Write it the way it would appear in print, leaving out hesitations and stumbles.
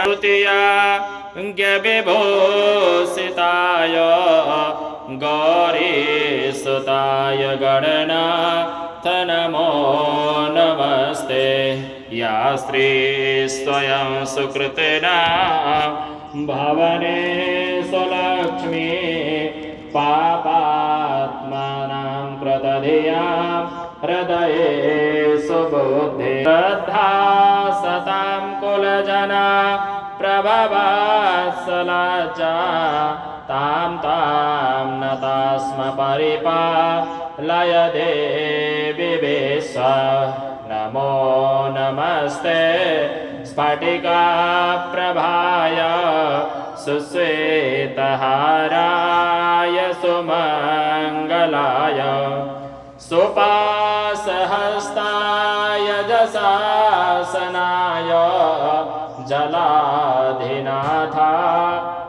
तुतिया विभूषिताय गौरीसुताय गणनाथ नमो नमस्ते। या स्त्री स्वयं सुकृतना भवने सुलक्ष्मी पापात्मानां कृतधियां हृदये सुबुद्धि श्रद्धा सतां कुलजना प्रभवात्सला च तां नता स्म परिपालय देवि विश्व। नमो नमस्ते स्फटिका प्रभाय सुश्वेतहाराय सुमङ्गलाय सुपासहस्ताय जशासनाय जलाधिनाथाय